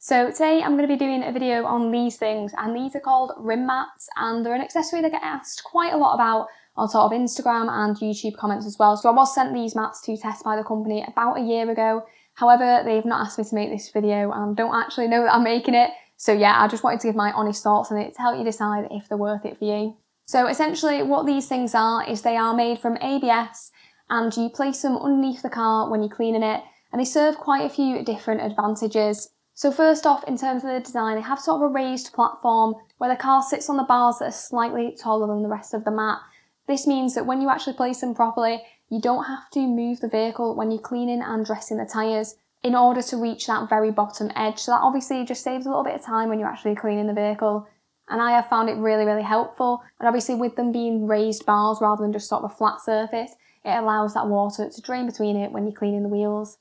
So today I'm going to be doing a video on these things, and these are called RimMats, and they're an accessory that get asked quite a lot about on sort of Instagram and YouTube comments as well. So I was sent these mats to test by the company about a year ago. However, they've not asked me to make this video and don't actually know that I'm making it. So yeah, I just wanted to give my honest thoughts on it to help you decide if they're worth it for you. So essentially what these things are is they are made from ABS, and you place them underneath the car when you're cleaning it, and they serve quite a few different advantages. So first off, in terms of the design, they have sort of a raised platform where the car sits on the bars that are slightly taller than the rest of the mat. This means that when you actually place them properly, you don't have to move the vehicle when you're cleaning and dressing the tyres in order to reach that very bottom edge. So that obviously just saves a little bit of time when you're actually cleaning the vehicle. And I have found it really, really helpful. And obviously with them being raised bars rather than just sort of a flat surface, it allows that water to drain between it when you're cleaning the wheels.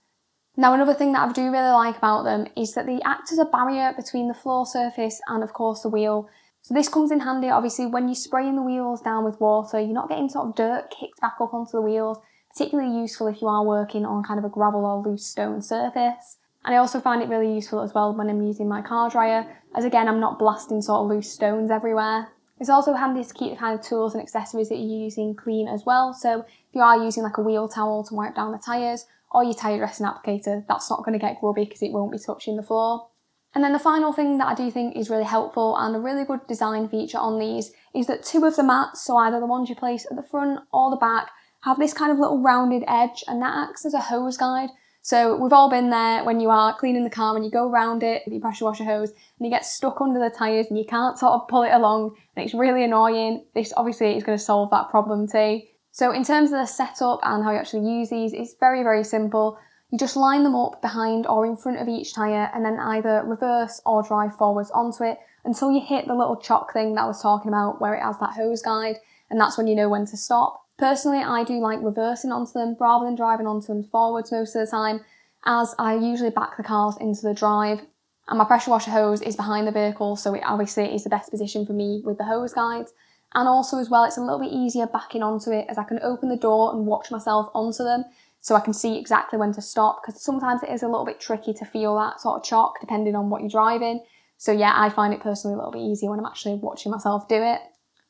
Now, another thing that I do really like about them is that they act as a barrier between the floor surface and of course the wheel. So this comes in handy obviously when you're spraying the wheels down with water, you're not getting sort of dirt kicked back up onto the wheels, particularly useful if you are working on kind of a gravel or loose stone surface. And I also find it really useful as well when I'm using my car dryer, as again I'm not blasting sort of loose stones everywhere. It's also handy to keep the kind of tools and accessories that you're using clean as well. So if you are using like a wheel towel to wipe down the tyres, or your tyre dressing applicator, that's not going to get grubby because it won't be touching the floor. And then the final thing that I do think is really helpful and a really good design feature on these is that two of the mats, so either the ones you place at the front or the back, have this kind of little rounded edge, and that acts as a hose guide. So we've all been there when you are cleaning the car and you go around it with your pressure washer hose and you get stuck under the tyres and you can't sort of pull it along and it's really annoying. This obviously is going to solve that problem too. So in terms of the setup and how you actually use these, it's very, very simple. You just line them up behind or in front of each tyre and then either reverse or drive forwards onto it until you hit the little chock thing that I was talking about where it has that hose guide, and that's when you know when to stop. Personally, I do like reversing onto them rather than driving onto them forwards most of the time, as I usually back the cars into the drive. And my pressure washer hose is behind the vehicle, so it obviously is the best position for me with the hose guides. And also as well, it's a little bit easier backing onto it as I can open the door and watch myself onto them so I can see exactly when to stop, because sometimes it is a little bit tricky to feel that sort of chock depending on what you're driving. So yeah, I find it personally a little bit easier when I'm actually watching myself do it.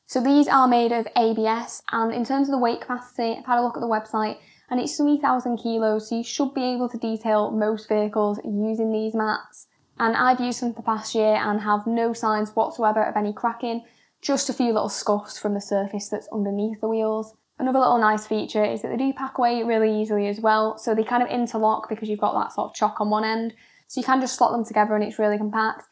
So these are made of ABS, and in terms of the weight capacity, I've had a look at the website and it's 3,000 kilos, so you should be able to detail most vehicles using these mats. And I've used them for the past year and have no signs whatsoever of any cracking. Just a few little scuffs from the surface that's underneath the wheels. Another little nice feature is that they do pack away really easily as well, so they kind of interlock because you've got that sort of chock on one end, so you can just slot them together and it's really compact.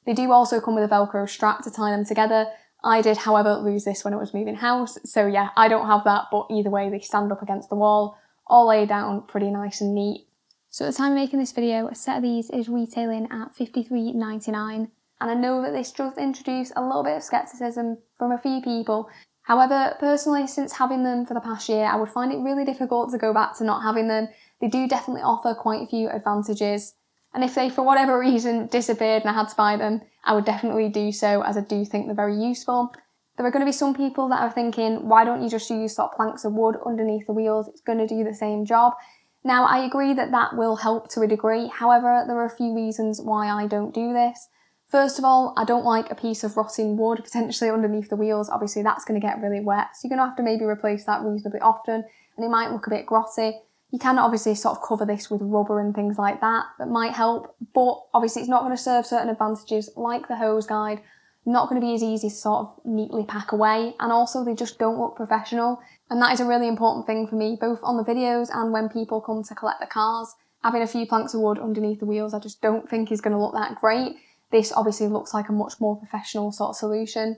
They do also come with a Velcro strap to tie them together. I did, however, lose this when I was moving house, so yeah, I don't have that, but either way they stand up against the wall, all laid down pretty nice and neat. So at the time of making this video, a set of these is retailing at $53.99. And I know that this does introduce a little bit of scepticism from a few people. However, personally, since having them for the past year, I would find it really difficult to go back to not having them. They do definitely offer quite a few advantages. And if they, for whatever reason, disappeared and I had to buy them, I would definitely do so, as I do think they're very useful. There are going to be some people that are thinking, why don't you just use sort of planks of wood underneath the wheels? It's going to do the same job. Now, I agree that that will help to a degree. However, there are a few reasons why I don't do this. First of all, I don't like a piece of rotting wood potentially underneath the wheels. Obviously that's going to get really wet, so you're going to have to maybe replace that reasonably often and it might look a bit grotty. You can obviously sort of cover this with rubber and things like that might help, but obviously it's not going to serve certain advantages like the hose guide, not going to be as easy to sort of neatly pack away, and also they just don't look professional. And that is a really important thing for me, both on the videos and when people come to collect the cars. Having a few planks of wood underneath the wheels I just don't think is going to look that great. This obviously looks like a much more professional sort of solution.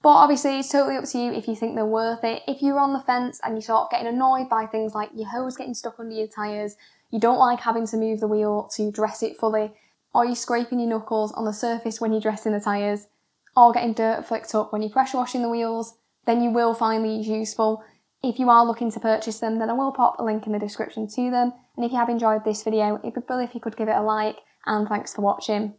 But obviously it's totally up to you if you think they're worth it. If you're on the fence and you're sort of getting annoyed by things like your hose getting stuck under your tyres, you don't like having to move the wheel to dress it fully, or you're scraping your knuckles on the surface when you're dressing the tyres, or getting dirt flicked up when you're pressure washing the wheels, then you will find these useful. If you are looking to purchase them, then I will pop a link in the description to them. And if you have enjoyed this video, it'd be brilliant if you could give it a like, and thanks for watching.